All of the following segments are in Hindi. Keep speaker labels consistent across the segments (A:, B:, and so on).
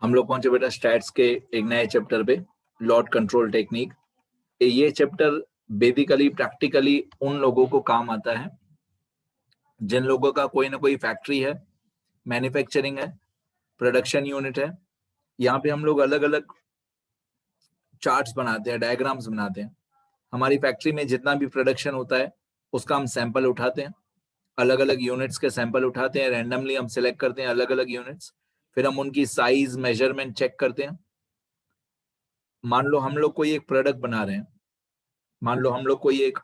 A: हम लोग पहुंचे बेटा स्टैट्स के एक नए चैप्टर पे, लॉट कंट्रोल टेक्निक। ये चैप्टर बेसिकली प्रैक्टिकली उन लोगों को काम आता है जिन लोगों का कोई ना कोई फैक्ट्री है, मैन्युफैक्चरिंग है, प्रोडक्शन यूनिट है। यहाँ पे हम लोग अलग अलग चार्ट्स बनाते हैं, डायग्राम्स बनाते हैं। हमारी फैक्ट्री में जितना भी प्रोडक्शन होता है उसका हम सैंपल उठाते हैं, अलग अलग यूनिट्स के सैंपल उठाते हैं, रैंडमली हम सिलेक्ट करते हैं अलग अलग यूनिट्स, फिर हम उनकी साइज मेजरमेंट चेक करते हैं। मान लो हम लोग कोई एक प्रोडक्ट बना रहे हैं, मान लो हम लोग कोई एक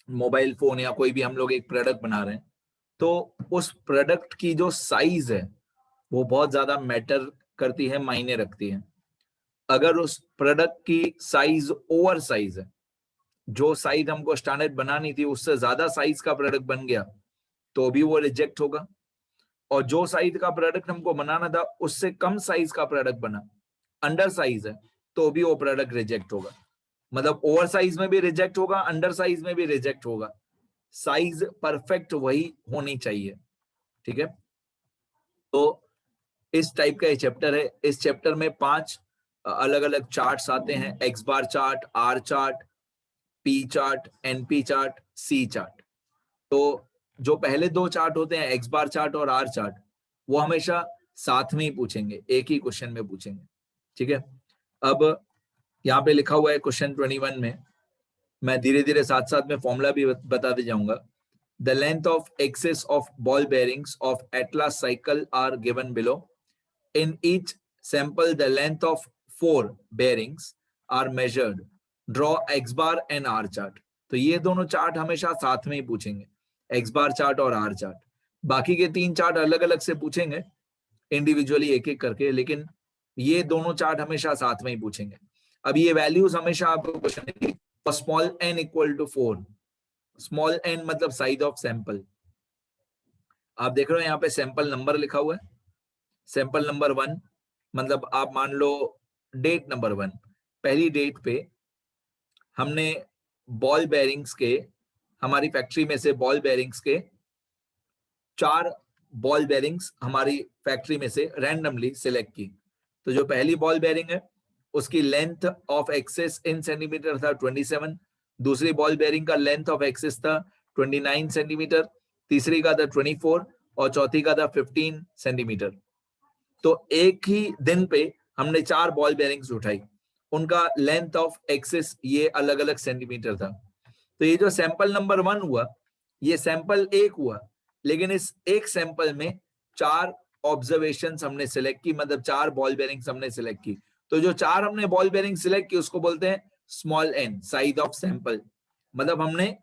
A: मोबाइल फोन या कोई भी हम लोग एक प्रोडक्ट बना रहे हैं, तो उस प्रोडक्ट की जो साइज है वो बहुत ज्यादा मैटर करती है, मायने रखती है। अगर उस प्रोडक्ट की साइज ओवर साइज है, जो साइज हमको स्टैंडर्ड बनानी थी उससे ज्यादा साइज का प्रोडक्ट बन गया तो भी वो रिजेक्ट होगा। और जो साइज का प्रोडक्ट हमको बनाना था उससे कम साइज का प्रोडक्ट बना, अंडर साइज है, तो भी वो प्रोडक्ट रिजेक्ट होगा। मतलब ओवर साइज में भी रिजेक्ट होगा, अंडर साइज में भी रिजेक्ट होगा। साइज परफेक्ट वही होनी चाहिए, ठीक है। तो इस टाइप का ये चैप्टर है। इस चैप्टर में 5 अलग अलग चार्ट्स आते हैं, X bar chart, R chart, P chart, NP chart, C chart. तो जो पहले 2 चार्ट होते हैं, एक्स बार चार्ट और आर चार्ट, वो हमेशा साथ में ही पूछेंगे, एक ही क्वेश्चन में पूछेंगे, ठीक है। अब यहाँ पे लिखा हुआ है क्वेश्चन 21 में, मैं धीरे धीरे साथ साथ में फॉर्मूला भी बताते जाऊंगा। The length of axis of ball bearings of Atlas cycle are given below. In each sample the length of 4 bearings are measured. Draw X bar and R chart. तो ये दोनों चार्ट हमेशा साथ में ही पूछेंगे, एक्स बार चार्ट और आर चार्ट। बाकी के 3 चार्ट अलग अलग से पूछेंगे, इंडिविजुअली एक एक करके, लेकिन ये दोनों चार्ट हमेशा साथ में ही पूछेंगे। अब ये वैल्यूज हमेशा आपको question, small n equal to 4, small n मतलब साइज ऑफ सैंपल। आप देख रहे हो यहाँ पे सैंपल नंबर लिखा हुआ है, सैंपल नंबर 1, मतलब आप मान लो डेट नंबर 1, पहली डेट पे हमने बॉल बेयरिंग्स के, हमारी फैक्ट्री में से बॉल बेयरिंग्स के 4 बॉल बेयरिंग्स हमारी फैक्ट्री में से रैंडमली सिलेक्ट की। तो जो पहली बॉल बेयरिंग है उसकी length of axis in centimetre था 27, दूसरी बॉल बेयरिंग का लेंथ ऑफ एक्सिस था 29 सेंटीमीटर, तीसरी का था 24 और चौथी का था 15 सेंटीमीटर। तो एक ही दिन पे हमने 4 बॉल बेयरिंग्स उठाई, उनका लेंथ ऑफ एक्सिस ये अलग अलग सेंटीमीटर था। तो ये जो सैंपल नंबर 1 हुआ, ये सैंपल 1 हुआ, लेकिन इस एक सैंपल में 4 ऑब्जर्वेशंस हमने सिलेक्ट की, मतलब 4 बॉल बेयरिंग्स हमने सिलेक्ट की। तो जो 4 हमने बॉल बेयरिंग सिलेक्ट की उसको बोलते हैं small N, size of sample. मतलब हमने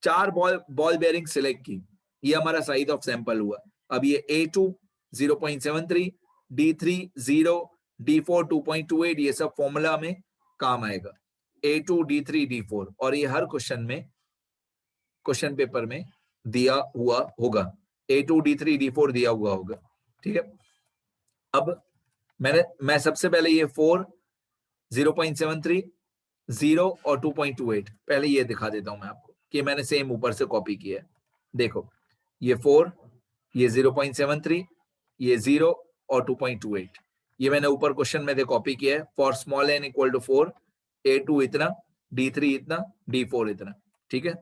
A: 4 बॉल बेयरिंग सिलेक्ट की, ये हमारा साइज ऑफ सैंपल हुआ। अब ये A2 0.73, D3 0, D4 2.28, ये सब फॉर्मूला में काम आएगा, A2 D3 D4, और ये हर क्वेश्चन में, क्वेश्चन पेपर में दिया हुआ होगा, A2 D3 D4 दिया हुआ होगा, ठीक है। अब मैं सबसे पहले ये 4, 0.73, 0 और 2.28 पहले ये दिखा देता हूं मैं आपको कि मैंने सेम ऊपर से कॉपी किया है। देखो ये 4, ये 0.73, ये 0 और 2.28, ये मैंने ऊपर क्वेश्चन में कॉपी किया है। For small n equal to 4, A2 इतना, D3 इतना, D4 इतना, ठीक है।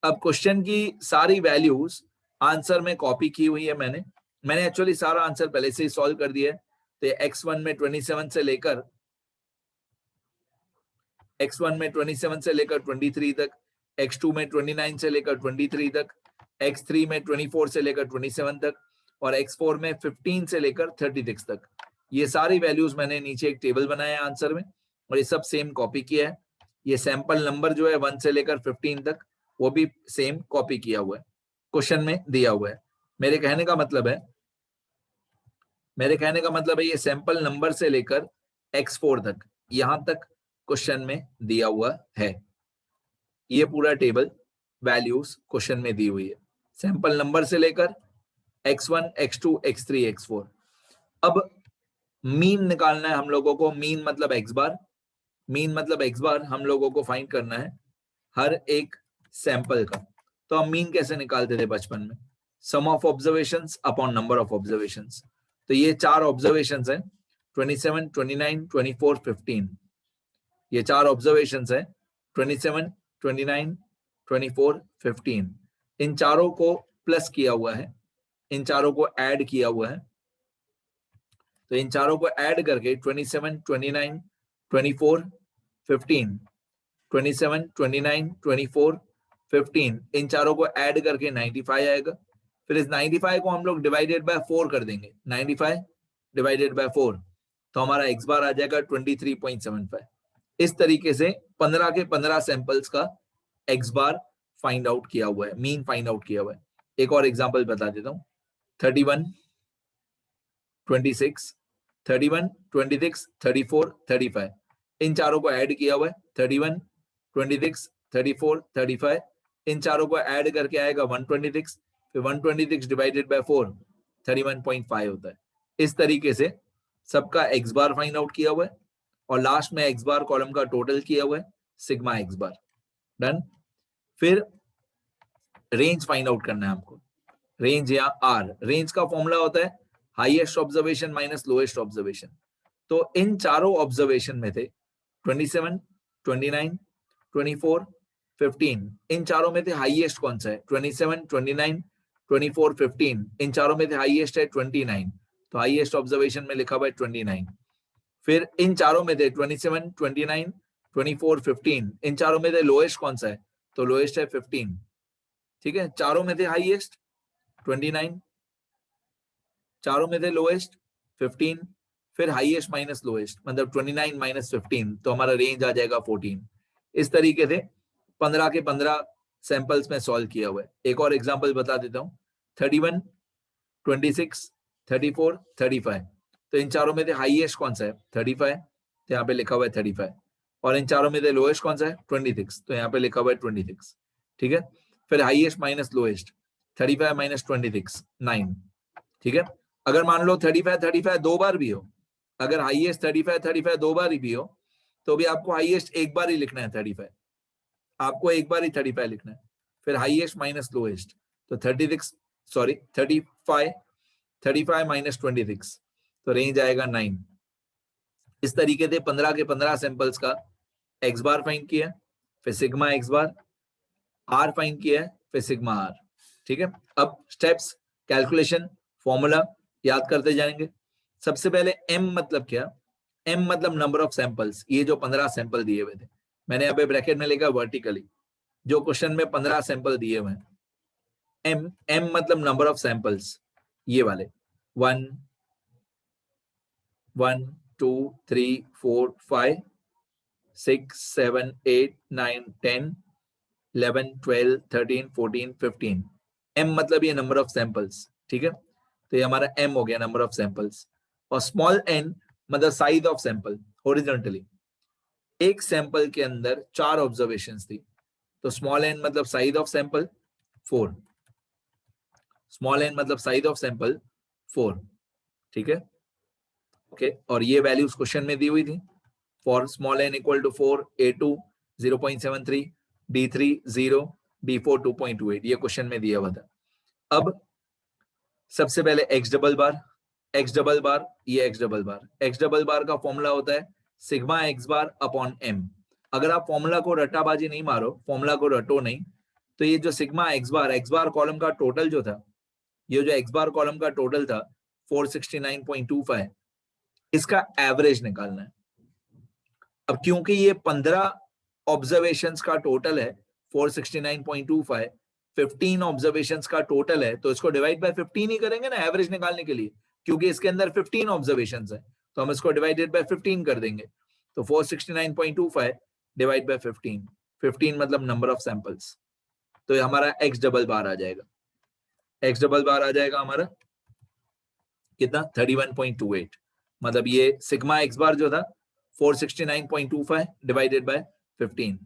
A: अब क्वेश्चन की सारी वैल्यूज आंसर में कॉपी की हुई है मैंने एक्चुअली सारा आंसर पहले से ही सॉल्व कर दिया है। तो x1 में 27 से लेकर, x1 में 27 से लेकर 23 तक, x2 में 29 से लेकर 23 तक, x3 में 24 से लेकर 27 तक, और x4 में 15 से लेकर 36 तक। ये सारी वैल्यूज मैंने नीचे एक टेबल बनाया है आंसर में, और ये सब सेम कॉपी किया है। ये सैंपल नंबर जो है 1 से लेकर 15 तक, वो भी सेम कॉपी किया हुआ है, क्वेश्चन में दिया हुआ है। मेरे कहने का मतलब है ये सैंपल नंबर से लेकर x4 तक, यहां तक क्वेश्चन में दिया हुआ है। ये पूरा टेबल वैल्यूज क्वेश्चन में दी हुई है, सैंपल नंबर से लेकर x1 x2 x3 x4। अब मीन निकालना है हम लोगों को, मीन मतलब x बार, मीन मतलब x बार हम लोगों को फाइंड करना है हर एक सैंपल का। तो हम मीन कैसे निकालते थे बचपन में, some of observations upon number of observations. तो ये 4 ऑब्जर्वेशंस हैं, 27, 29, 24, 15। ये 4 ऑब्जर्वेशंस हैं, 27, 29, 24, 15। इन चारों को प्लस किया हुआ है, इन चारों को ऐड किया हुआ है। तो इन चारों को ऐड करके 27, 29, 24, 15, 27, 29, 24, 15, इन चारों को ऐड करके 95 आएगा। फिर इस 95 को हम लोग डिवाइडेड बाय 4 कर देंगे, 95 डिवाइडेड बाय 4, तो हमारा x बार आ जाएगा 23.75। इस तरीके से 15 के 15 सैंपल्स का x बार फाइंड आउट किया हुआ है, मीन फाइंड आउट किया हुआ है। एक और एग्जांपल बता देता हूं, 31, 26, 31, 26, 34, 35, इन चारों को ऐड किया हुआ है, 31, 26, 34, 35, इन चारों को ऐड करके आएगा 126, फिर 126 डिवाइडेड बाय 4 31.5 होता है। इस तरीके से सबका एक्स बार फाइंड आउट किया हुआ है और लास्ट में एक्स बार कॉलम का टोटल किया हुआ है, सिग्मा एक्स बार। डन। फिर रेंज फाइंड आउट करना है हमको, रेंज या आर। रेंज का फॉर्मूला होता है highest observation minus lowest observation. तो इन चारों ऑब्जर्वेशन में थे 27, 29, 24, 15, इन चारों में थे हाईएस्ट कौन सा है? 27, 29, 24, 15, इन चारों में से हाईएस्ट है 29, तो हाईएस्ट ऑब्जर्वेशन में लिखा हुआ है 29। फिर इन चारों में से 27, 29, 24, 15, इन चारों में से लोएस्ट कौन सा है? तो लोएस्ट है 15। ठीक है, चारों में से हाईएस्ट 29, चारों में से लोएस्ट 15, फिर हाईएस्ट माइनस लोएस्ट, मतलब 29 माइनस 15, तो हमारा रेंज आ जाएगा 14। इस तरीके से 15 के 15 सैंपल्स में सॉल्व किया हुआ है। एक और एग्जांपल बता देता हूं, 31, 26, 34, 35, तो इन चारों में से हाईएस्ट कौन सा है? 35, तो यहाँ पे लिखा हुआ है 35, और इन चारों में से लोएस्ट कौन सा है? 26, तो यहाँ पे लिखा हुआ है 26। ठीक है, फिर हाईएस्ट माइनस लोएस्ट, 35 माइनस 26, 9। ठीक है, अगर मान लो 35 35 दो बार भी हो, अगर हाईएस्ट 35 35 दो बार ही भी हो, तो भी आपको हाईएस्ट एक बार ही लिखना है 35, आपको एक बार ही 35 लिखना है। फिर हाईएस्ट माइनस लोएस्ट, तो 35 माइनस 26, तो रेंज आएगा 9। इस तरीके से 15 के 15 सैंपल्स का एक्स बार फाइंड किया, फिर sigma X bar, R find किया है, फिर सिग्मा आर। ठीक है, अब स्टेप्स, कैलकुलेशन, फॉर्मूला याद करते जाएंगे। सबसे पहले एम मतलब क्या? एम मतलब नंबर ऑफ सैंपल्स। ये जो 15 सैंपल दिए हुए थे, मैंने यहाँ पे ब्रैकेट में लिखा वर्टिकली, जो क्वेश्चन में 15 सैंपल दिए हुए हैं, एम, एम मतलब नंबर ऑफ सैंपल्स, ये वाले 1, 1, 2, 3, 4, 5, 6, 7, 8, 9, 10, 11, 12, 13, 14, 15। एम मतलब ये नंबर ऑफ सैंपल्स। ठीक है, तो ये हमारा एम हो गया, नंबर ऑफ सैंपल्स। और स्मॉल एन मतलब साइज ऑफ सैंपल, हॉरिजॉन्टली। एक सैंपल के अंदर 4 ऑब्जर्वेशंस थी, तो स्मॉल एन मतलब size of sample 4, small N मतलब साइज ऑफ सैंपल 4। ठीक है, ओके, और ये वैल्यूज क्वेश्चन में दी हुई थी। For small N equal to 4, A2 0.73, D3 0, D4 2.28, ये क्वेश्चन में दिया हुआ था। अब सबसे पहले X double bar, X double bar, ये X double bar, X double bar का फॉर्मूला होता है sigma X bar upon M. अगर आप फॉर्मूला को रट्टाबाजी नहीं मारो, फॉर्मूला को रटो नहीं, तो ये जो सिग्मा एक्स बार कॉलम का टोटल जो था, ये जो एक्स बार कॉलम का टोटल था 469.25, इसका एवरेज निकालना है। अब क्योंकि ये 15 ऑब्जर्वेशंस का टोटल है 469.25, 15 ऑब्जर्वेशंस का टोटल है, तो इसको डिवाइड बाय 15 ही करेंगे ना एवरेज निकालने के लिए, क्योंकि इसके अंदर 15 ऑब्जर्वेशंस है, तो हम इसको डिवाइडेड बाय 15 कर देंगे। तो 469.25 डिवाइड बाय 15, 15 मतलब नंबर ऑफ सैंपल्स, तो हमारा एक्स डबल बार आ जाएगा। एक्स डबल बार आ जाएगा हमारा कितना? 31.28, मतलब ये सिग्मा एक्स बार जो था 469.25 डिवाइडेड बाय 15,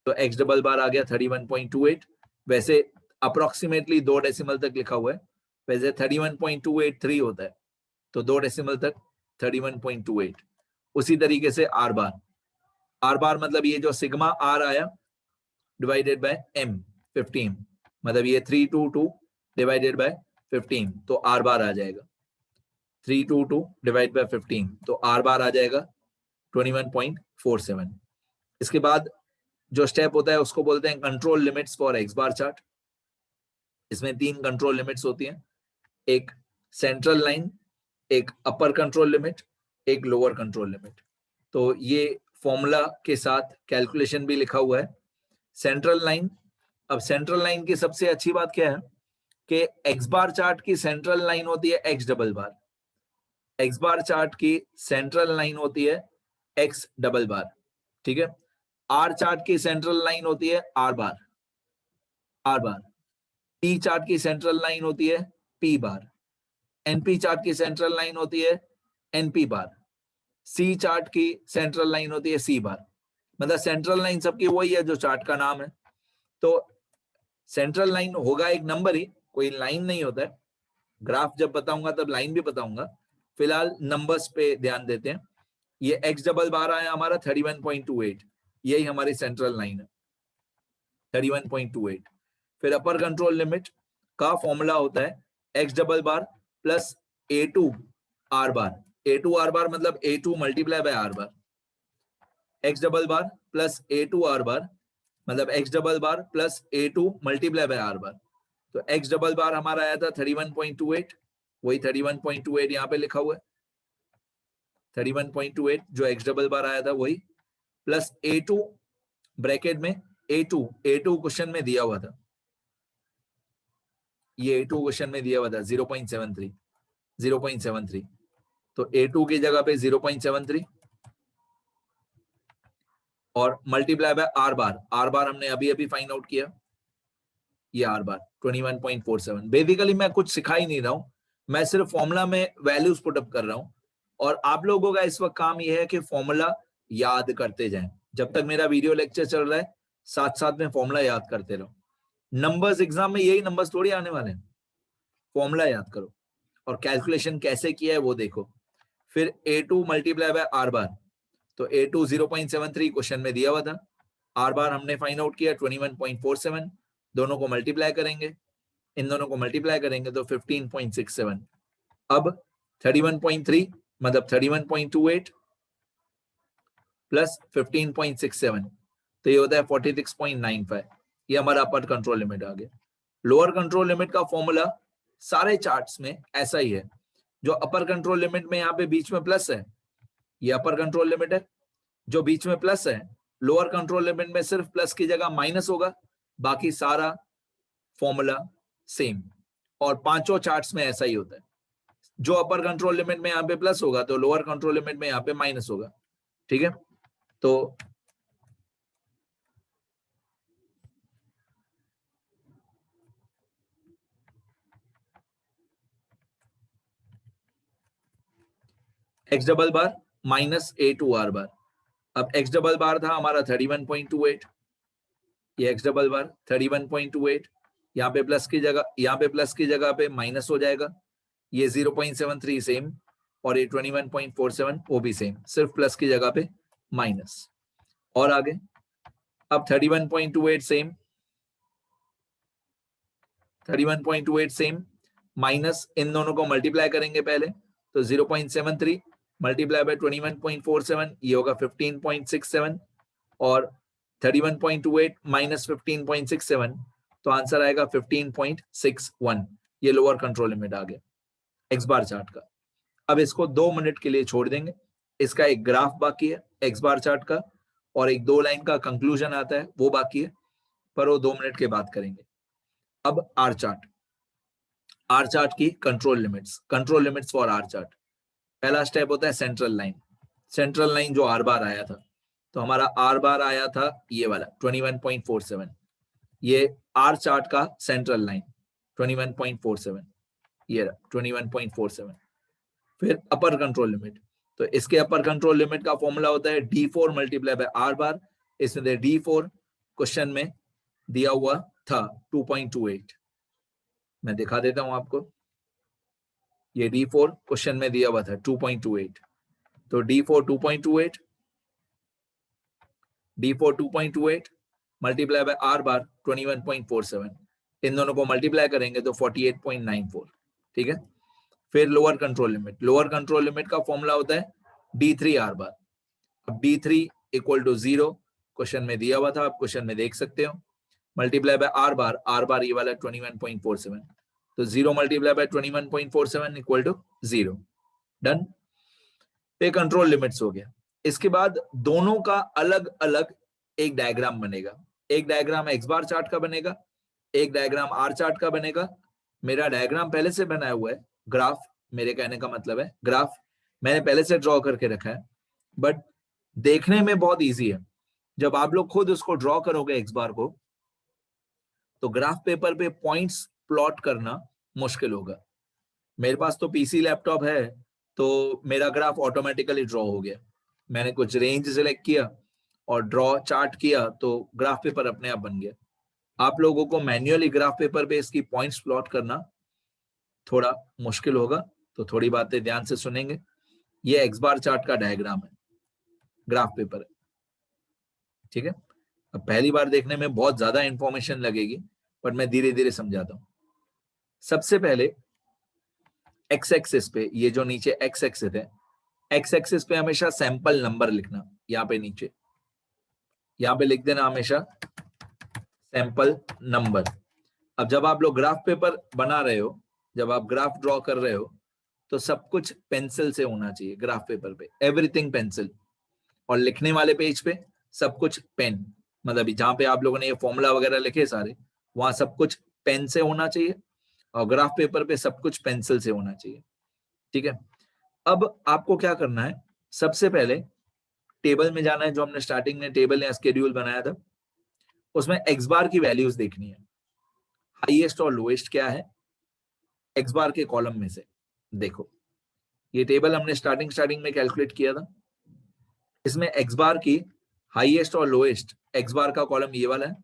A: तो एक्स डबल बार आ गया 31.28। वैसे अप्रोक्सीमेटली 2 डेसिमल तक लिखा हुआ है, वैसे 31.283 होता है, तो 2 डेसिमल तक 31.28। उसी तरीके से आर बार, आर बार मतलब ये जो सिग्मा आर आया डिवाइडेड बाय एम 15, मतलब ये 322 डिवाइडेड बाय 15, तो आर बार आ जाएगा। 322 डिवाइड बाय 15, तो आर बार आ जाएगा 21.47। इसके बाद जो स्टेप होता है उसको बोलते हैं control limits for X bar chart. इसमें 3 कंट्रोल लिमिट्स होती हैं, एक सेंट्रल लाइन, एक अपर कंट्रोल लिमिट, एक लोअर कंट्रोल लिमिट। तो ये फॉर्मूला के साथ कैलकुलेशन भी लिखा हुआ है। सेंट्रल लाइन, अब सेंट्रल लाइन की सबसे अच्छी बात क्या है कि एक्स बार चार्ट की सेंट्रल लाइन होती है X double bar, x bar chart की सेंट्रल लाइन होती है एक्स डबल बार, ठीक है। आर चार्ट की सेंट्रल लाइन होती है are bar, are bar. P chart की सेंट्रल लाइन होती है पी बार, एनपी चार्ट की सेंट्रल लाइन होती है एनपी बार, सी चार्ट की सेंट्रल लाइन होती है सी बार। मतलब सेंट्रल लाइन सबकी वही है जो चार्ट का नाम है। तो सेंट्रल लाइन होगा एक नंबर ही, कोई लाइन नहीं होता है। ग्राफ जब बताऊंगा तब लाइन भी बताऊंगा, फिलहाल नंबर्स पे ध्यान देते हैं। ये एक्स डबल बार आया हमारा 31.28, यही हमारी सेंट्रल लाइन है 31.28। फिर अपर कंट्रोल लिमिट का फॉर्मूला होता है X double bar plus A2 R bar, A2 R bar मतलब A2 multiply by R bar, X double bar plus A2 R bar मतलब X double bar plus A2 multiply by R bar. तो एक्स डबल बार हमारा आया था 31.28, वही 31.28 यहाँ पे लिखा हुआ है 31.28 जो एक्स डबल बार आया था वही, प्लस A2 ब्रैकेट में A2 क्वेश्चन में दिया हुआ था, ये A2 क्वेश्चन में दिया हुआ था 0.73, तो A2 की जगह पे 0.73 और मल्टीप्लाई बाय आर बार हमने अभी अभी फाइंड आउट किया, ये आर बार 21.47। बेसिकली मैं कुछ सिखा ही नहीं रहा हूं, मैं सिर्फ फॉर्मूला में वैल्यूज पुटअप कर रहा हूं और आप लोगों का इस वक्त काम ये है कि फॉर्मूला याद करते जाएं। जब तक मेरा वीडियो लेक्चर चल रहा है साथ साथ में फॉर्मूला याद करते रहो। नंबर्स एग्जाम में यही नंबर्स थोड़ी आने वाले हैं, फॉर्मूला याद करो और कैलकुलेशन कैसे किया है वो देखो। फिर A2 multiply by R bar, तो A2 0.73 क्वेश्चन में दिया हुआ था, आर बार हमने फाइंड आउट किया 21.47, दोनों को मल्टीप्लाई करेंगे, इन दोनों को मल्टीप्लाई करेंगे तो 15.67। अब 31.3 मतलब 31.28 प्लस 15.67, तो ये होता है 46.95। ये हमारा अपर कंट्रोल लिमिट आ गया। लोअर कंट्रोल लिमिट का फॉर्मूला सारे चार्ट्स में ऐसा ही है। जो अपर कंट्रोल लिमिट में यहाँ पे बीच में प्लस है, ये अपर कंट्रोल लिमिट है, जो बीच में प्लस है, लोअर कंट्रोल लिमिट में सिर्फ प्लस की जगह माइनस होगा, बाकी सारा फॉर्मूला सेम। और पांचों चार्ट्स में ऐसा ही होता है, जो अपर कंट्रोल लिमिट में यहाँ पे प्लस होगा तो लोअर कंट्रोल लिमिट में यहाँ पे माइनस होगा, ठीक है। तो एक्स डबल बार माइनस A2 आर बार, अब एक्स डबल बार था हमारा 31.28, ये एक्स डबल बार 31.28, यहाँ पे प्लस की जगह, यहाँ पे प्लस की जगह पे माइनस हो जाएगा, ये 0.73 सेम और ये 21.47 वो भी सेम, सिर्फ प्लस की जगह पे माइनस। और आगे अब 31.28 सेम, 31.28 सेम माइनस, इन दोनों को मल्टीप्लाई करेंगे पहले, तो 0.73 मल्टीप्लाई बाय 21.47 ये होगा 15.67 और 31.28 माइनस 15.67 तो आंसर आएगा 15.61। ये लोअर कंट्रोल लिमिट आ गया एक्स बार चार्ट का। अब इसको 2 मिनट के लिए छोड़ देंगे, इसका एक ग्राफ बाकी है एक्स बार चार्ट का और एक 2 लाइन का कंक्लूजन आता है वो बाकी है, पर वो 2 मिनट के बाद करेंगे। अब आर चार्ट, आर चार्ट की control limits for R chart. पहला स्टेप होता है सेंट्रल लाइन, सेंट्रल लाइन जो आर बार आया था, तो हमारा आर बार आया था ये वाला 21.47, ये आर चार्ट का सेंट्रल लाइन 21.47, ये 21.47। फिर अपर कंट्रोल लिमिट, तो इसके अपर कंट्रोल लिमिट का फॉर्मूला होता है D4 मल्टीप्लाई बाय आर बार, इसमें D4 क्वेश्चन में दिया हुआ था 2.28, मैं दिखा देता हूं आपको, ये D4 क्वेश्चन में दिया हुआ था 2.28, तो D4 2.28 मल्टीप्लाई बाय आर बार 21.47, इन दोनों को मल्टीप्लाई करेंगे तो 48.94, ठीक है। फिर lower control limit, lower control limit का फॉर्मूला होता है D3 R बार। अब D3 इक्वल टू 0 क्वेश्चन में दिया हुआ था, आप क्वेश्चन में देख सकते हो, मल्टीप्लाई बाय R बार ये वाला 21.47, तो 0 multiply by 21.47 equal to 0। Done. ये कंट्रोल लिमिट्स हो गया। इसके बाद दोनों का अलग अलग एक डायग्राम बनेगा, एक डायग्राम एक्स बार चार्ट का बनेगा, एक डायग्राम आर चार्ट का बनेगा। मेरा डायग्राम पहले से बनाया हुआ है, ग्राफ, मेरे कहने का मतलब है ग्राफ मैंने पहले से ड्रॉ करके रखा है, बट देखने में बहुत इजी है। जब आप लोग खुद उसको ड्रॉ करोगे एक्स बार को, तो ग्राफ पेपर पे पॉइंट्स प्लॉट करना मुश्किल होगा। मेरे पास तो पीसी लैपटॉप है, तो मेरा ग्राफ ऑटोमेटिकली ड्रॉ हो गया। मैंने कुछ रेंज सिलेक्ट किया और ड्रॉ चार्ट किया, तो ग्राफ पेपर अपने आप बन गया। आप लोगों को मैन्युअली ग्राफ पेपर पे इसकी पॉइंट्स प्लॉट करना थोड़ा मुश्किल होगा, तो थोड़ी बातें ध्यान से सुनेंगे। ये एक्स बार चार्ट का डायग्राम है, ग्राफ पेपर है, ठीक है। अब पहली बार देखने में बहुत ज्यादा इंफॉर्मेशन लगेगी, पर मैं धीरे धीरे समझाता हूं। सबसे पहले एक्स एक्सिस पे, ये जो नीचे एक्स एक्सिस है, एक्स एक्सिस पे हमेशा सैंपल नंबर लिखना, यहाँ पे नीचे, यहाँ पे लिख देना हमेशा सैंपल नंबर। अब जब आप लोग ग्राफ पेपर बना रहे हो, जब आप ग्राफ ड्रॉ कर रहे हो, तो सब कुछ पेंसिल से होना चाहिए ग्राफ पेपर पे, एवरीथिंग पेंसिल। और लिखने वाले पेज पे सब कुछ पेन, मतलब जहां पे आप लोगों ने ये फॉर्मूला वगैरह लिखे सारे, वहां सब कुछ पेन से होना चाहिए, और ग्राफ पेपर पे सब कुछ पेंसिल से होना चाहिए, ठीक है। अब आपको क्या करना है, सबसे पहले टेबल में जाना है, जो हमने स्टार्टिंग में टेबल या स्केड्यूल बनाया था, उसमें एक्स बार की वैल्यूज देखनी है, हाईएस्ट और लोएस्ट क्या है एक्स बार के कॉलम में से। देखो ये टेबल हमने स्टार्टिंग में कैलकुलेट किया था, इसमें एक्स बार की हाईएस्ट और लोएस्ट, एक्स बार का कॉलम ये वाला है,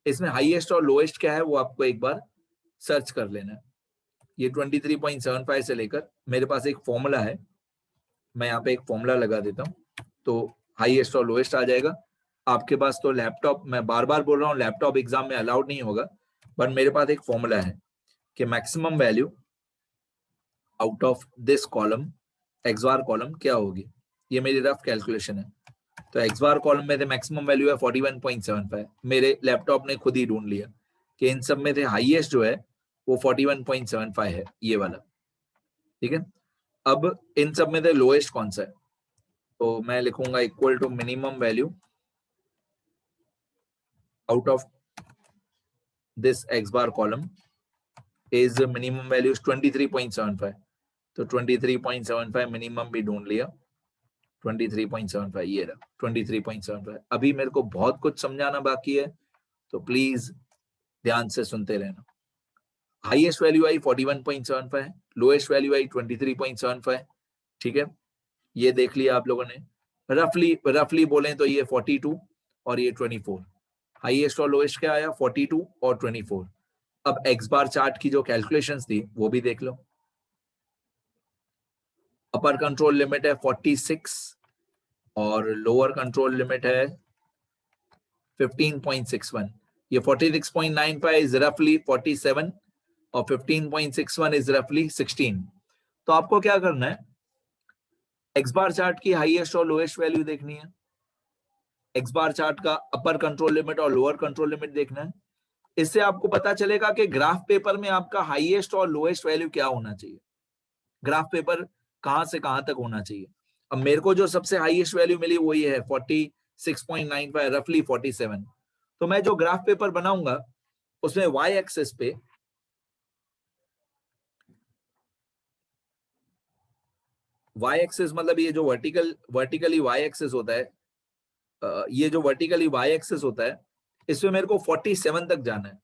A: इसमें हाईएस्ट और लोएस्ट क्या है वो आपको एक बार सर्च कर लेना है। ये 23.75 से लेकर, मेरे पास एक फॉर्मूला है, मैं यहाँ पे एक फॉर्मूला लगा देता हूँ, तो हाईएस्ट और लोएस्ट आ जाएगा। आपके पास तो लैपटॉप, मैं बार बार बोल रहा हूँ लैपटॉप एग्जाम में अलाउड नहीं होगा, पर मेरे पास एक फॉर्मूला है कि maximum value out of this column, x bar column क्या होगी। ये मेरी रफ कैलकुलेशन है। तो एक्स बार कॉलम में मैक्सिमम वैल्यू है 41.75, मेरे लैपटॉप ने खुद ही ढूंढ लिया कि इन सब में से हाईएस्ट जो है वो 41.75 है, ये वाला, ठीक है। अब इन सब में से लोएस्ट कौन सा है, तो मैं लिखूंगा equal to minimum value out of this X bar column is minimum value 23.75, तो 23.75 मिनिमम भी ढूंढ लिया, 23.75 ये रहा 23.75। अभी मेरे को बहुत कुछ समझाना बाकी है, तो प्लीज ध्यान से सुनते रहना। हाईएस्ट वैल्यू आई 41.75, लोएस्ट वैल्यू आई 23.75, ठीक है। ये देख लिया आप लोगों ने, रफली बोलें तो ये 42 और ये 24, हाईएस्ट और लोएस्ट क्या आया 42 और 24। अब एक्स बार चार्ट की जो कैलकुलेशंस थी वो भी देख लो। अपर कंट्रोल लिमिट है 46 और लोअर कंट्रोल लिमिट है 15.61। ये 46.95 इज रफली 47 और 15.61 इज रफली 16। तो आपको क्या करना है, एक्स बार चार्ट की हाईएस्ट और लोएस्ट वैल्यू देखनी है, एक्स बार चार्ट का अपर कंट्रोल लिमिट और लोअर कंट्रोल लिमिट देखना है। इससे आपको पता चलेगा कि ग्राफ पेपर में आपका हाईएस्ट और लोएस्ट वैल्यू क्या होना चाहिए, ग्राफ पेपर कहां से कहां तक होना चाहिए। अब मेरे को जो सबसे हाईएस्ट वैल्यू मिली वो ये है 46.95, रफली 47। तो मैं जो ग्राफ पेपर बनाऊंगा उसमें वाई एक्सिस पे वाई एक्सिस मतलब ये जो वर्टिकली वाई एक्सिस होता है, ये जो वर्टिकली वाई एक्सिस होता है, इसमें मेरे को 47 तक जाना है।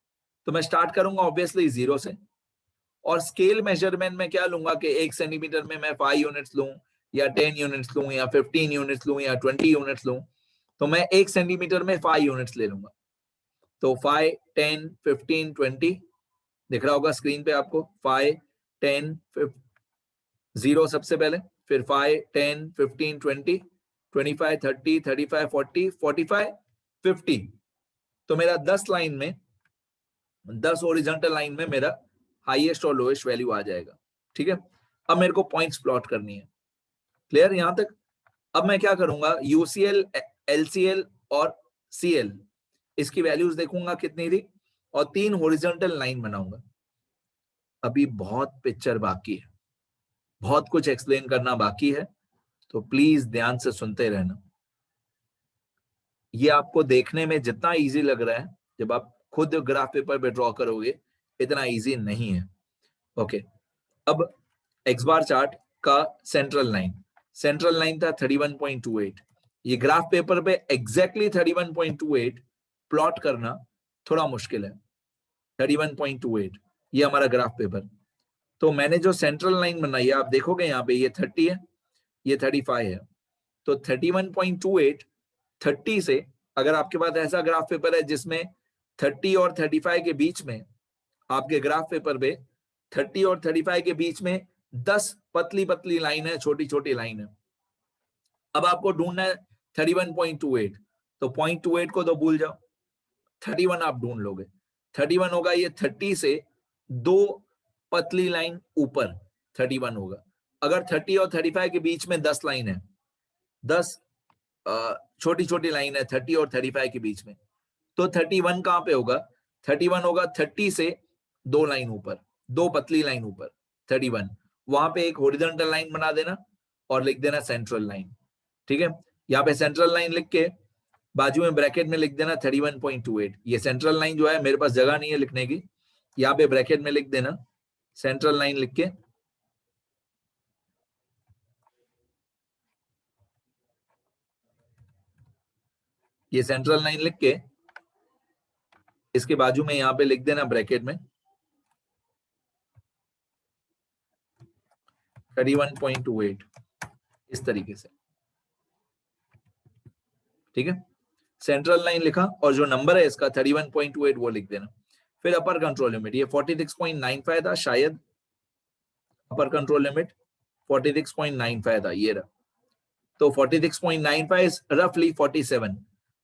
A: तो मैं स्टार्ट करूंगा ऑब्वियसली 0 से, और स्केल मेजरमेंट में क्या लूंगा कि 1 सेंटीमीटर में मैं 5 यूनिट्स लूं या 10 यूनिट्स लूं या 15 यूनिट्स लूं या 20 यूनिट्स लूं, तो मैं 1 सेंटीमीटर में 5 यूनिट्स ले लूंगा। तो 5, 10, 15, 20 दिख रहा होगा स्क्रीन पे आपको, 5, 10, 0 सबसे पहले, फिर 5, 10, 15, 20, 25, 30, 35, 40, 45, 50। तो मेरा 10 लाइन में, 10 हॉरिजॉन्टल लाइन में मेरा हाईएस्ट और लोएस्ट वैल्यू आ जाएगा, ठीक है। अब मेरे को पॉइंट्स प्लॉट करनी है। क्लियर यहां तक? अब मैं क्या करूंगा, यूसीएल, एलसीएल और सीएल, इसकी वैल्यूज देखूंगा कितनी थी और 3 हॉरिजॉन्टल लाइन बनाऊंगा। अभी बहुत पिक्चर बाकी है, बहुत कुछ एक्सप्लेन करना बाकी है, तो प्लीज ध्यान से सुनते रहना। ये आपको देखने में जितना इजी लग रहा है, जब आप खुद ग्राफ पेपर पे ड्रॉ करोगे इतना इजी नहीं है। ओके, अब एक्स बार चार्ट का सेंट्रल लाइन था 31.28। ये ग्राफ पेपर पे एग्जैक्टली 31.28 प्लॉट करना थोड़ा मुश्किल है। 31.28 ये हमारा ग्राफ पेपर। तो मैंने जो सेंट्रल लाइन बनाई है, आप देखोगे यहाँ पे ये 30 है, ये 35 है। तो 31.28, 30 से, अगर आपके पास ऐसा ग्राफ पेपर है जिसमें 30 और 35 के बीच में, आपके ग्राफ पेपर पे 30 और 35 के बीच में 10 पतली पतली लाइन है, छोटी छोटी लाइन है। अब आपको ढूंढना है 31.28, तो 0.28 को तो भूल जाओ, 31 आप ढूंढ लोगे। 31 होगा ये 30 से 2 पतली लाइन ऊपर 31 होगा। अगर 30 और 35 के बीच में 10 लाइन है, 10 छोटी छोटी लाइन है 30 और 35 के बीच में, तो 31 कहां पे होगा? 31 होगा 30 से 2 लाइन ऊपर, 2 पतली लाइन ऊपर 31। वहां पे एक हॉरिजॉन्टल लाइन बना देना और लिख देना सेंट्रल लाइन। ठीक है, यहाँ पे सेंट्रल लाइन लिख के बाजू में ब्रैकेट में लिख देना 31.28। ये सेंट्रल लाइन जो है, मेरे पास जगह नहीं है लिखने की, यहाँ पे ब्रैकेट में लिख देना सेंट्रल लाइन लिख के, ये सेंट्रल लाइन लिख के इसके बाजू में यहाँ पे लिख देना ब्रैकेट में 31.28 इस तरीके से। ठीक है, सेंट्रल लाइन लिखा और जो नंबर है इसका 31.28 वो लिख देना। फिर अपर कंट्रोल लिमिट, ये 46.95 था शायद, अपर कंट्रोल लिमिट 46.95 था, ये रहा। तो 46.95 रफली 47।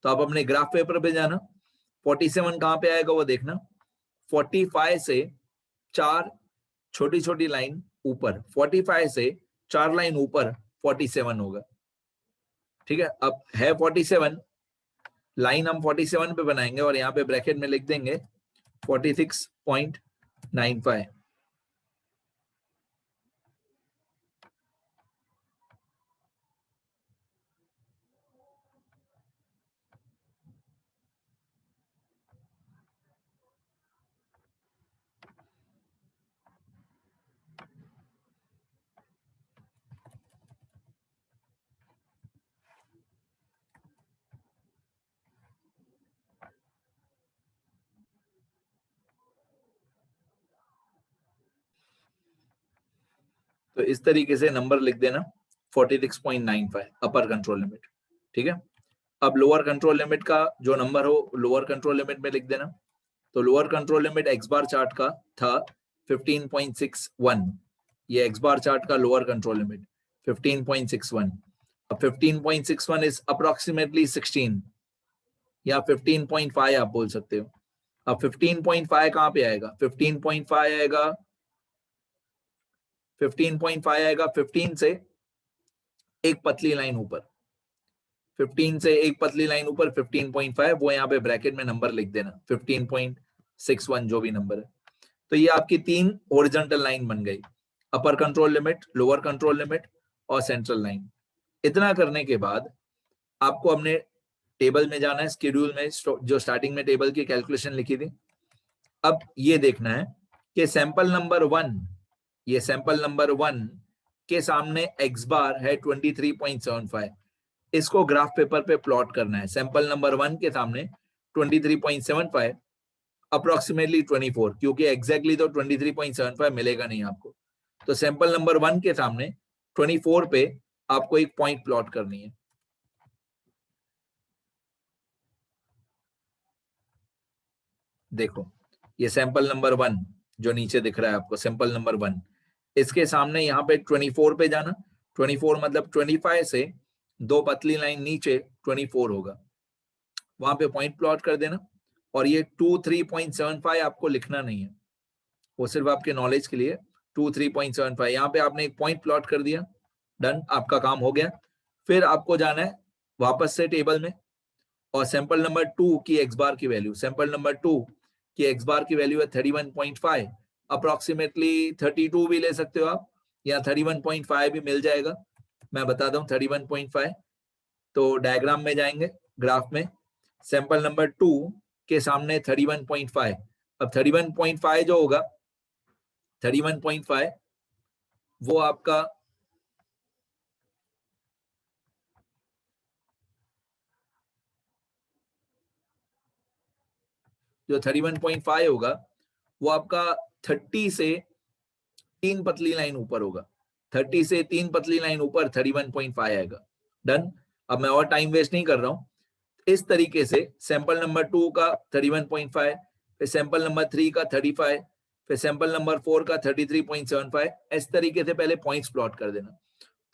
A: तो आप अपने ग्राफ पेपर पे जाना, 47 कहां पे आएगा वो देखना। 45 से 4 छोटी छोटी लाइन ऊपर, 45 से 4 लाइन ऊपर 47 होगा। ठीक है, अब है 47, लाइन हम 47 पे बनाएंगे और यहाँ पे ब्रैकेट में लिख देंगे 46.95। तो इस तरीके से नंबर लिख देना 46.95 अपर कंट्रोल लिमिट। ठीक है, अब लोअर कंट्रोल लिमिट का जो नंबर हो लोअर कंट्रोल लिमिट में लिख देना। तो lower control limit x bar chart का था 15.61, ये एक्स बार चार्ट का लोअर कंट्रोल लिमिट 15.61। अब 15.61 इज अप्रोक्सीमेटली 16 या 15.5 आप बोल सकते हो। अब 15.5 कहां पे आएगा? 15.5 आएगा, 15.5 आएगा 15 से एक पतली लाइन ऊपर, 15 से एक पतली लाइन ऊपर 15.5, वो यहाँ पे ब्रैकेट में नंबर लिख देना 15.61 जो भी नंबर है। तो ये आपकी 3 हॉरिजॉन्टल लाइन बन गई, अपर control limit, lower control limit और सेंट्रल लाइन। इतना करने के बाद आपको अपने टेबल में जाना है, शेड्यूल में जो स्टार्टिंग में टेबल की कैलकुलेशन लिखी थी। अब ये देखना है कि सैंपल नंबर 1, ये सैंपल नंबर 1 के सामने एक्स बार है 23.75, इसको ग्राफ पेपर पे प्लॉट करना है। सैंपल नंबर 1 के सामने 23.75 अप्रोक्सीमेटली 24, क्योंकि एग्जैक्टली तो 23.75 मिलेगा नहीं आपको। तो सैंपल नंबर 1 के सामने 24 पे आपको एक पॉइंट प्लॉट करनी है। देखो ये सैंपल नंबर 1 जो नीचे दिख रहा है आपको, सैंपल नंबर 1, इसके सामने यहाँ पे 24 पे जाना। 24 मतलब 25 से 2 पतली लाइन नीचे 24 होगा, वहां पे पॉइंट प्लॉट कर देना। और ये 23.75 आपको लिखना नहीं है, वो सिर्फ आपके नॉलेज के लिए। 23.75, यहाँ पे आपने एक पॉइंट प्लॉट कर दिया, डन, आपका काम हो गया। फिर आपको जाना है वापस से टेबल में और सैंपल नंबर 2 की एक्स बार की वैल्यू, सैंपल नंबर 2 की एक्स बार की वैल्यू है 31.5, अप्रोक्सीमेटली 32 भी ले सकते हो आप, या 31.5 भी मिल जाएगा, मैं बता दूं 31.5। तो डायग्राम में जाएंगे, ग्राफ में सैंपल नंबर 2 के सामने 31.5, अब 31.5 जो होगा 31.5 वो आपका जो 31.5 होगा वो आपका 30 से 3 पतली लाइन ऊपर होगा, 30 से 3 पतली लाइन ऊपर 31.5 आएगा, डन। अब मैं और टाइम वेस्ट नहीं कर रहा हूं, इस तरीके से सैंपल नंबर 2 का 31.5, फिर सैंपल नंबर 3 का 35, फिर सैंपल नंबर 4 का 33.75, इस तरीके से पहले पॉइंट्स प्लॉट कर देना।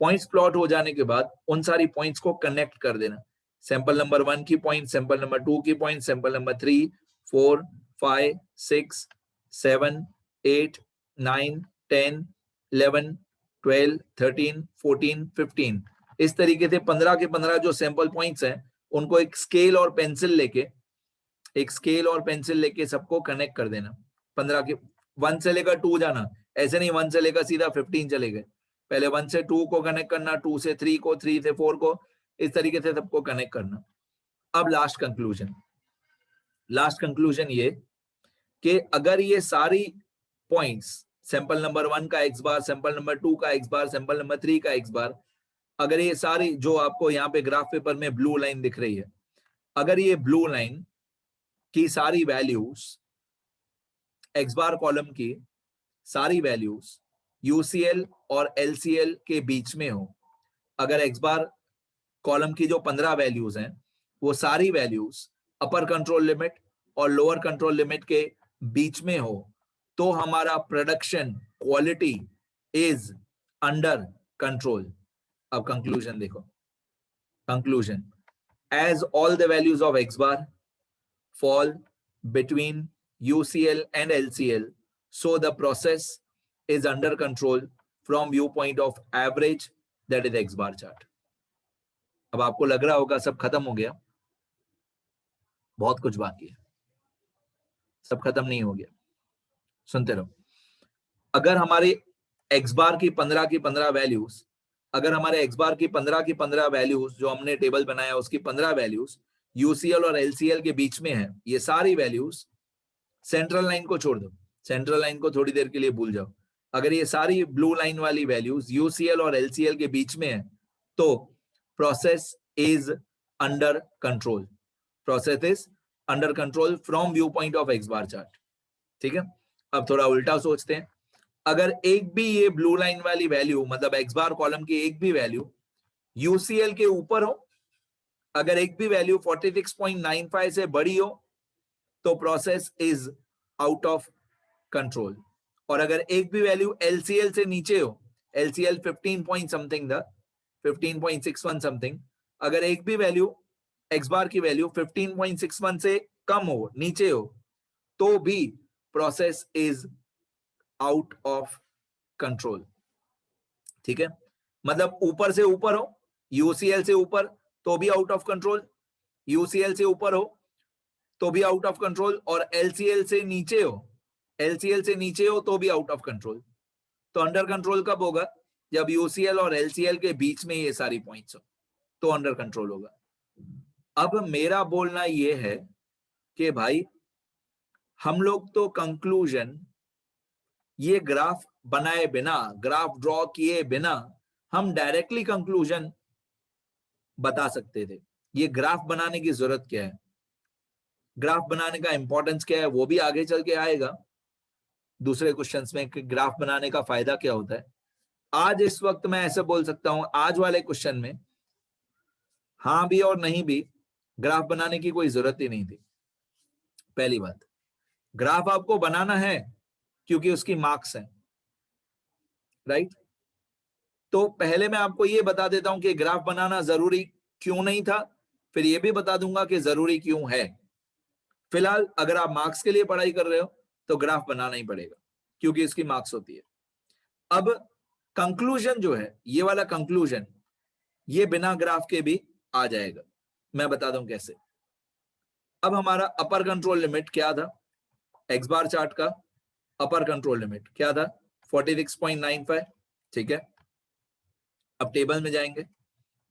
A: पॉइंट्स प्लॉट हो जाने के बाद उन सारी पॉइंट्स को कनेक्ट कर देना, सैंपल नंबर 1 की पॉइंट, सैंपल नंबर 2 की पॉइंट, सैंपल नंबर 3, 4, 5, 6, 7, 8, 9, 10, 11, 12, 13, 14, 15, इस तरीके से 15 के 15 जो सैंपल पॉइंट्स हैं उनको एक स्केल और पेंसिल लेके सबको कनेक्ट कर देना। 15 के 1 से लेकर 2 जाना, ऐसे नहीं 1 से लेकर सीधा 15 चले गए, पहले 1 से 2 को कनेक्ट करना, 2 से 3 को, 3 से 4 को, इस तरीके से सबको कनेक्ट करना। अब लास्ट कंक्लूजन ये कि अगर ये सारी पॉइंट्स सैंपल नंबर 1 का एक्स बार, सैंपल नंबर 2 का एक्स बार, सैंपल नंबर 3 का एक्स बार, अगर ये सारी जो आपको यहाँ पे ग्राफ पेपर में ब्लू लाइन दिख रही है, अगर ये ब्लू लाइन की सारी वैल्यूज, एक्स बार कॉलम की सारी वैल्यूज यूसीएल और एलसीएल के बीच में हो, अगर एक्स बार कॉलम की जो 15 वैल्यूज हैं वो सारी वैल्यूज अपर कंट्रोल लिमिट और लोअर कंट्रोल लिमिट के बीच में हो, तो हमारा production quality is under control. अब कंक्लूजन देखो, conclusion, as all the values of x bar fall between UCL and LCL, so the process is under control from viewpoint of average, that is x bar chart। अब आपको लग रहा होगा सब खत्म हो गया, बहुत कुछ बाकी है, सब खत्म नहीं हो गया, सुनते रहो। अगर हमारे x बार की 15 की 15 वैल्यूज, अगर हमारे x बार की 15 की 15 वैल्यूज जो हमने टेबल बनाया उसकी 15 वैल्यूज यूसीएल और एलसीएल के बीच में है, ये सारी वैल्यूज, सेंट्रल लाइन को छोड़ दो, सेंट्रल लाइन को थोड़ी देर के लिए भूल जाओ, अगर ये सारी ब्लू लाइन वाली वैल्यूज यूसीएल और एलसीएल के बीच में है तो process is under control, process is under control from view point of X bar chart. ठीक है, अब थोड़ा उल्टा सोचते हैं, अगर एक भी ये ब्लू लाइन वाली वैल्यू, मतलब एक्स बार कॉलम की एक भी वैल्यू यूसीएल के ऊपर हो, अगर एक भी वैल्यू 46.95 से बड़ी हो तो process is out of control, और अगर एक भी वैल्यू एलसीएल से नीचे हो, एलसीएल 15 पॉइंट समथिंग था, 15.61 समथिंग, अगर एक भी वैल्यू एक्स बार की वैल्यू 15.61 से कम हो, नीचे हो, तो भी process is out of control. ठीक है, मतलब ऊपर से ऊपर हो, यूसीएल से ऊपर तो भी आउट ऑफ कंट्रोल, यूसीएल से ऊपर हो तो भी आउट ऑफ कंट्रोल, और एलसीएल से नीचे हो, एलसीएल से नीचे हो तो भी आउट ऑफ कंट्रोल। तो अंडर कंट्रोल कब होगा? जब यूसीएल और एलसीएल के बीच में ये सारी पॉइंट्स हो, तो अंडर कंट्रोल होगा। अब मेरा बोलना ये है कि भाई हम लोग तो कंक्लूजन ये ग्राफ बनाए बिना, ग्राफ ड्रॉ किए बिना हम डायरेक्टली कंक्लूजन बता सकते थे। ये ग्राफ बनाने की जरूरत क्या है, ग्राफ बनाने का इंपॉर्टेंस क्या है, वो भी आगे चल के आएगा दूसरे क्वेश्चंस में कि ग्राफ बनाने का फायदा क्या होता है। आज इस वक्त मैं ऐसे बोल सकता हूं, आज वाले क्वेश्चन में हाँ भी और नहीं भी ग्राफ बनाने की कोई जरूरत ही नहीं थी। पहली बात, ग्राफ आपको बनाना है क्योंकि उसकी मार्क्स है, राइट। तो पहले मैं आपको ये बता देता हूं कि ग्राफ बनाना जरूरी क्यों नहीं था, फिर ये भी बता दूंगा कि जरूरी क्यों है। फिलहाल अगर आप मार्क्स के लिए पढ़ाई कर रहे हो तो ग्राफ बनाना ही पड़ेगा क्योंकि इसकी मार्क्स होती है। अब कंक्लूजन जो है, ये वाला कंक्लूजन, ये बिना ग्राफ के भी आ जाएगा। मैं बता दूं कैसे। अब हमारा अपर कंट्रोल लिमिट क्या था, एक्स बार चार्ट का अपर कंट्रोल लिमिट क्या था, 46.95, ठीक है। अब टेबल में जाएंगे,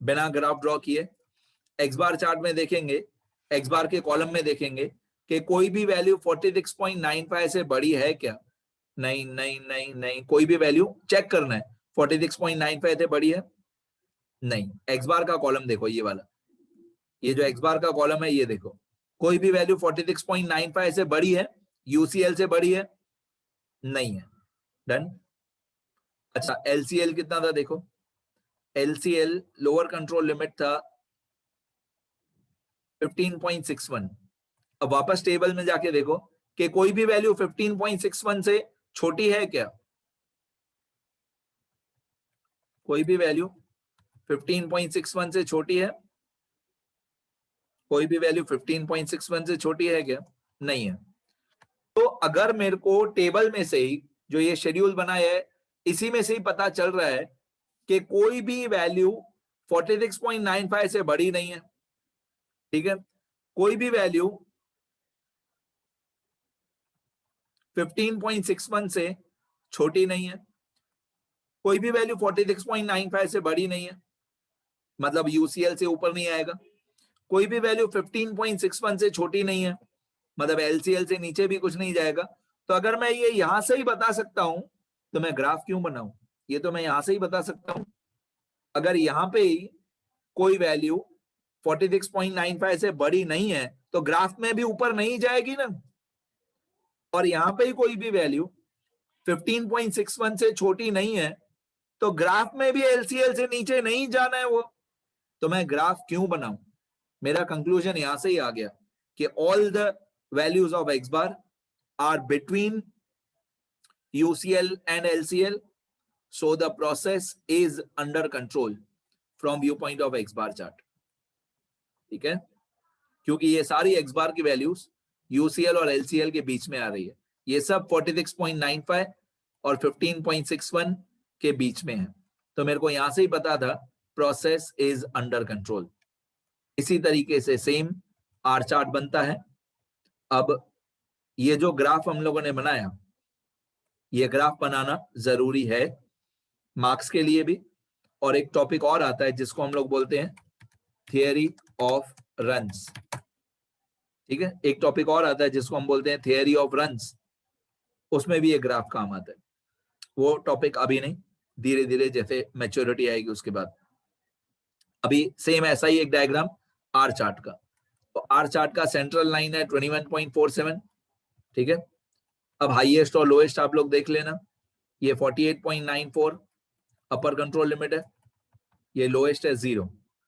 A: बिना ग्राफ ड्रॉ किए एक्स बार चार्ट में देखेंगे, एक्स बार के कॉलम में देखेंगे कि कोई भी वैल्यू 46.95 से बड़ी है क्या, नहीं नहीं नहीं नहीं, कोई भी वैल्यू चेक करना है, 46.95 से बड़ी है नहीं। एक्स बार का कॉलम देखो, ये वाला, ये जो एक्स बार का कॉलम है ये देखो, कोई भी वैल्यू 46.95 से बड़ी है, यूसीएल से बड़ी है नहीं है, डन। अच्छा एलसीएल कितना था देखो, एलसीएल लोअर कंट्रोल लिमिट था 15.61। अब वापस टेबल में जाके देखो कि कोई भी वैल्यू 15.61 से छोटी है क्या, कोई भी वैल्यू 15.61 से छोटी है, कोई भी वैल्यू 15.61 से छोटी है क्या, नहीं है। तो अगर मेरे को टेबल में से ही जो ये शेड्यूल बना है इसी में से ही पता चल रहा है कि कोई भी वैल्यू 46.95 से बड़ी नहीं है, ठीक है, कोई भी वैल्यू 15.61 से छोटी नहीं है, कोई भी वैल्यू 46.95 से बड़ी नहीं है, मतलब यूसीएल से ऊपर नहीं आएगा, कोई भी वैल्यू 15.61 से छोटी नहीं है, मतलब एलसीएल से नीचे भी कुछ नहीं जाएगा। तो अगर मैं ये यहां से ही बता सकता हूं तो मैं ग्राफ क्यों बनाऊं, ये तो मैं यहां से ही बता सकता हूं। अगर यहां पे ही कोई वैल्यू 46.95 से बड़ी नहीं है तो ग्राफ में भी ऊपर नहीं जाएगी ना, और यहां पे ही कोई भी वैल्यू 15.61 से छोटी नहीं है तो ग्राफ में भी एलसीएल से नीचे नहीं जाना है वो, तो मैं ग्राफ क्यों बनाऊं। मेरा कंक्लूजन यहां से ही आ गया कि all the values of X bar are between UCL and LCL, so the process is under control from viewpoint of X bar chart, ठीक है, क्योंकि ये सारी X bar की वैल्यूज UCL और LCL के बीच में आ रही है, ये सब 46.95 और 15.61 के बीच में है, तो मेरे को यहां से ही पता था प्रोसेस इज अंडर कंट्रोल। इसी तरीके से सेम आर चार्ट बनता है। अब ये जो ग्राफ हम लोगों ने बनाया, ये ग्राफ बनाना जरूरी है मार्क्स के लिए भी, और एक टॉपिक और आता है जिसको हम लोग बोलते हैं थियरी ऑफ रन्स, ठीक है, एक टॉपिक और आता है जिसको हम बोलते हैं थियरी ऑफ रन्स, उसमें भी ये ग्राफ काम आता है। वो टॉपिक अभी नहीं, धीरे धीरे जैसे मैच्योरिटी आएगी उसके बाद। अभी सेम ऐसा ही एक डायग्राम आर चार्ट का, तो आर चार्ट का सेंट्रल लाइन है 21.47, ठीक है। अब हाईएस्ट और लोएस्ट आप लोग देख लेना, ये 48.94 अपर कंट्रोल लिमिट है, ये लोएस्ट है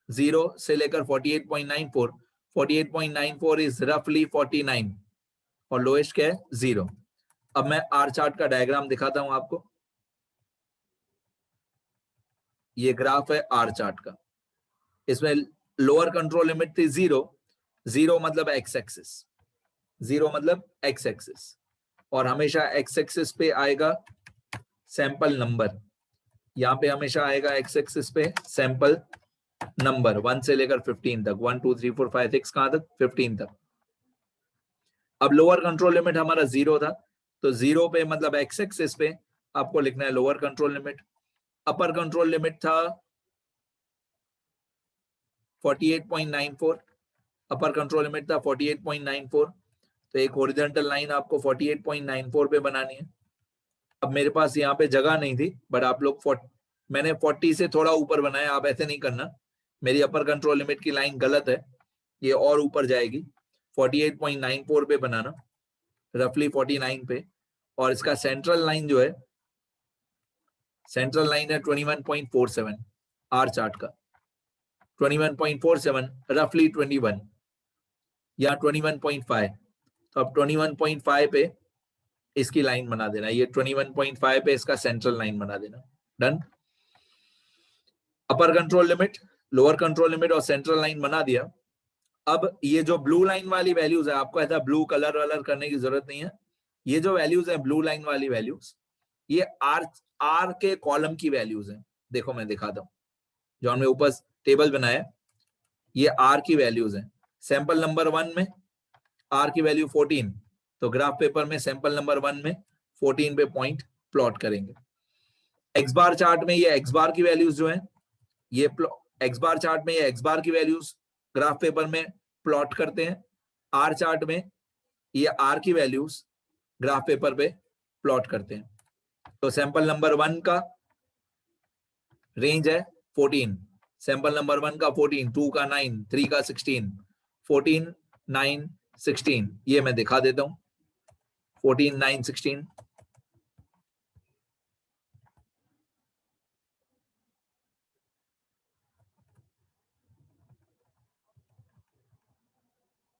A: 0 से लेकर 48.94, 48.94 इज रफली 49 और लोएस्ट क्या है 0। अब मैं आर चार्ट का डायग्राम दिखाता हूं आपको, ये ग्राफ है आर चार्ट का, इसमें लोअर कंट्रोल लिमिट थी 0 मतलब एक्स एक्सिस, 0 मतलब एक्स एक्सिस, और हमेशा एक्स एक्सिस पे आएगा सैंपल नंबर, यहाँ पे हमेशा आएगा एक्स एक्सिस पे सैंपल नंबर 1 से लेकर 15 तक, 1 2 3 4 5 6 कहां तक 15 तक। अब लोअर कंट्रोल लिमिट हमारा 0 था, तो 0 पे मतलब एक्स एक्सिस पे आपको लिखना है लोअर कंट्रोल लिमिट। अपर कंट्रोल लिमिट था 48.94, अपर कंट्रोल लिमिट था 48.94, तो एक हॉरिजॉन्टल लाइन आपको 48.94 पे बनानी है। अब मेरे पास यहाँ पे जगह नहीं थी, बट आप लोग मैंने 40 से थोड़ा ऊपर बनाया, आप ऐसे नहीं करना, मेरी अपर कंट्रोल लिमिट की लाइन गलत है, ये और ऊपर जाएगी, 48.94 पे बनाना, रफली 49 पे, और इसका सेंट्रल लाइन जो है, सेंट्रल लाइन है 21.47 आर चार्ट का, 21.47 रफली 21 या 21.5, तो अब 21.5 पे इसकी लाइन बना देना, ये 21.5 पे इसका सेंट्रल लाइन बना देना, डन। अपर control limit, lower control limit और सेंट्रल लाइन बना दिया। अब ये जो ब्लू लाइन वाली वैल्यूज है, आपको ऐसा ब्लू कलर वलर करने की जरूरत नहीं है, ये जो वैल्यूज है ब्लू लाइन वाली वैल्यूज, ये आर के कॉलम की वैल्यूज हैं। देखो मैं दिखाता हूं, जो हमने ऊपर टेबल बनाया, ये आर की वैल्यूज हैं। सैंपल नंबर 1 में आर की वैल्यू 14, तो ग्राफ पेपर में सैंपल नंबर 1 में 14 पे पॉइंट प्लॉट करेंगे। एक्स बार चार्ट में ये एक्स बार की वैल्यूज जो है, ये एक्स बार चार्ट में ये एक्स बार की वैल्यूज ग्राफ पेपर में प्लॉट करते हैं। आर चार्ट में ये आर की वैल्यूज ग्राफ पेपर पे प्लॉट करते हैं। तो सैंपल नंबर 1 का रेंज है 14, सैंपल नंबर 1 का 14, 2 का 9, 3 का 16, 14, 9, 16, ये मैं दिखा देता हूं, 14, 9, 16।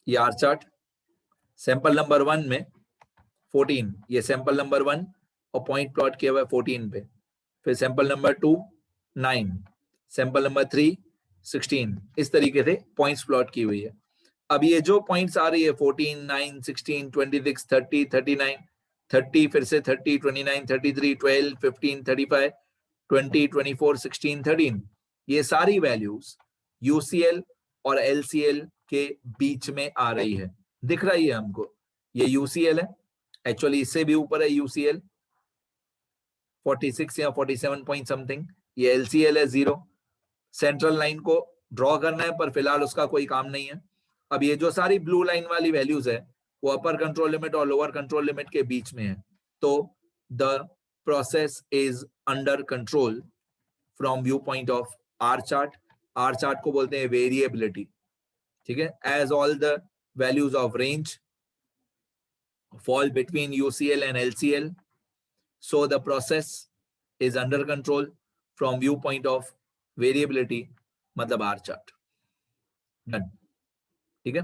A: ये आर चार्ट, सैंपल नंबर 1 में 14, ये सैंपल नंबर 1 और पॉइंट प्लॉट किया हुआ है 14 पे। फिर सैंपल नंबर 2 9, सैंपल नंबर 3 16, इस तरीके से पॉइंट्स प्लॉट की हुई है। अब ये जो पॉइंट्स आ रही है 14, 9, 16, 26, 30, 39, 30, फिर से 30, 29, 33, 12, 15, 35, 20, 24, 16, 13, ये सारी वैल्यूज यूसीएल और एलसीएल के बीच में आ रही है। दिख रही है हमको, ये यूसीएल है, एक्चुअली इससे भी ऊपर है यूसीएल 46 या 47 पॉइंट समथिंग, ये एलसीएल है 0। सेंट्रल लाइन को ड्रॉ करना है, पर फिलहाल उसका कोई काम नहीं है। अब ये जो सारी ब्लू लाइन वाली वैल्यूज है वो अपर कंट्रोल लिमिट और लोअर कंट्रोल लिमिट के बीच में है। तो the process is under control from view point of R chart. R chart को बोलते हैं वेरिएबिलिटी, ठीक है। As all the values of range fall between UCL and LCL, so the process is under control from viewpoint of variability, मतलब R chart। डन, ठीक है,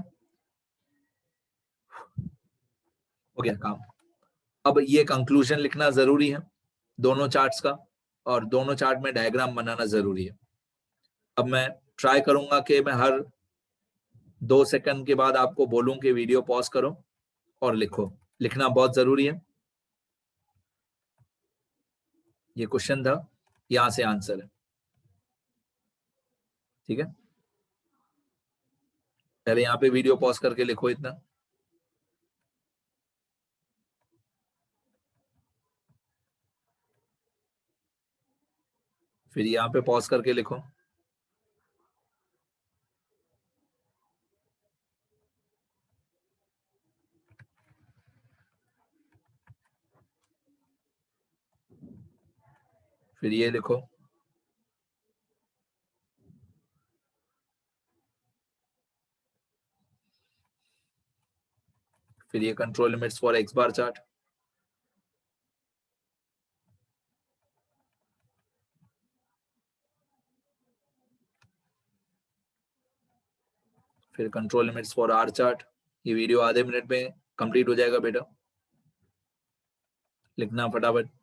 A: हो गया काम। अब ये कंक्लूजन लिखना जरूरी है दोनों चार्ट्स का, और दोनों चार्ट में डायग्राम बनाना जरूरी है। अब मैं ट्राई करूंगा कि मैं हर 2 सेकंड के बाद आपको बोलूं कि वीडियो पॉज करो और लिखो। लिखना बहुत जरूरी है। ये क्वेश्चन था, यहां से आंसर है, ठीक है। पहले यहाँ पे वीडियो पॉज करके लिखो इतना, फिर यहाँ पे पॉज करके लिखो, फिर ये लिखो, फिर ये control limits for X bar chart, फिर control limits for R chart. ये वीडियो आधे मिनट में कंप्लीट हो जाएगा बेटा, लिखना फटाफट।